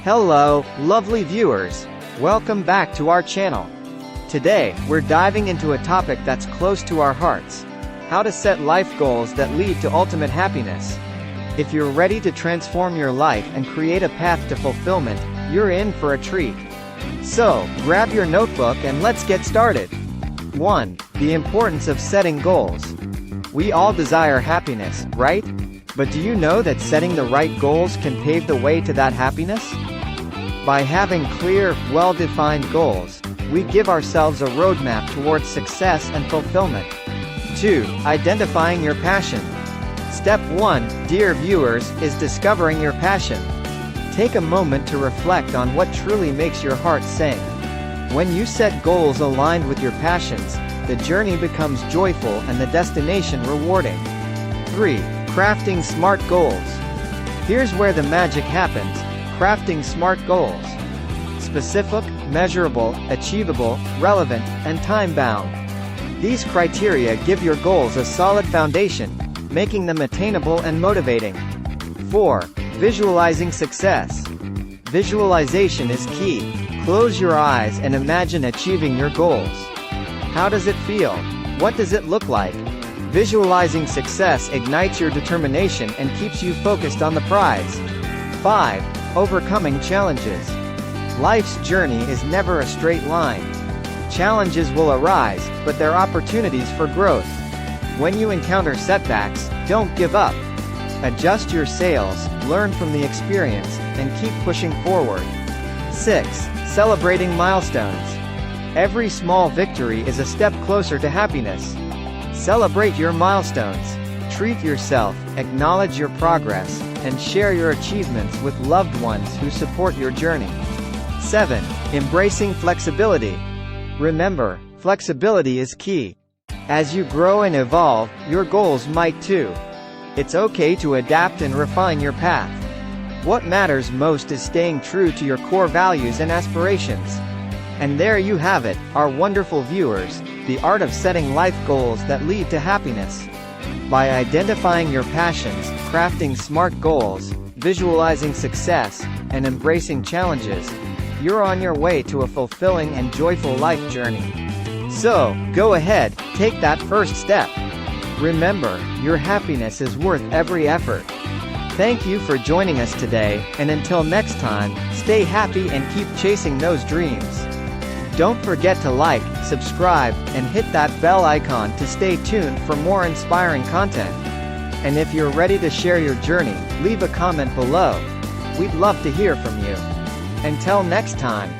Hello, lovely viewers. Welcome back to our channel. Today, we're diving into a topic that's close to our hearts. How to set life goals that lead to ultimate happiness. If you're ready to transform your life and create a path to fulfillment, you're in for a treat. So, grab your notebook and let's get started. 1. The importance of setting goals. We all desire happiness, right? But do you know that setting the right goals can pave the way to that happiness? By having clear, well-defined goals, we give ourselves a roadmap towards success and fulfillment. 2. Identifying your passion. Step 1, dear viewers, is discovering your passion. Take a moment to reflect on what truly makes your heart sing. When you set goals aligned with your passions, the journey becomes joyful and the destination rewarding. 3. Crafting smart goals. Here's where the magic happens. Crafting smart goals. Specific, measurable, achievable, relevant, and time-bound. These criteria give your goals a solid foundation, making them attainable and motivating. 4. Visualizing success. Visualization is key. Close your eyes and imagine achieving your goals. How does it feel? What does it look like? Visualizing success ignites your determination and keeps you focused on the prize. 5. Overcoming challenges. Life's journey is never a straight line. Challenges will arise, but they're opportunities for growth. When you encounter setbacks, don't give up. Adjust your sails, learn from the experience, and keep pushing forward. 6. Celebrating milestones. Every small victory is a step closer to happiness. Celebrate your milestones. Treat yourself, acknowledge your progress, and share your achievements with loved ones who support your journey. 7. Embracing flexibility. Remember, flexibility is key. As you grow and evolve, your goals might too. It's okay to adapt and refine your path. What matters most is staying true to your core values and aspirations. And there you have it, our wonderful viewers, the art of setting life goals that lead to happiness. By identifying your passions, crafting smart goals, visualizing success, and embracing challenges, you're on your way to a fulfilling and joyful life journey. So, go ahead, take that first step. Remember, your happiness is worth every effort. Thank you for joining us today, and until next time, stay happy and keep chasing those dreams. Don't forget to like, subscribe, and hit that bell icon to stay tuned for more inspiring content. And if you're ready to share your journey, leave a comment below. We'd love to hear from you. Until next time.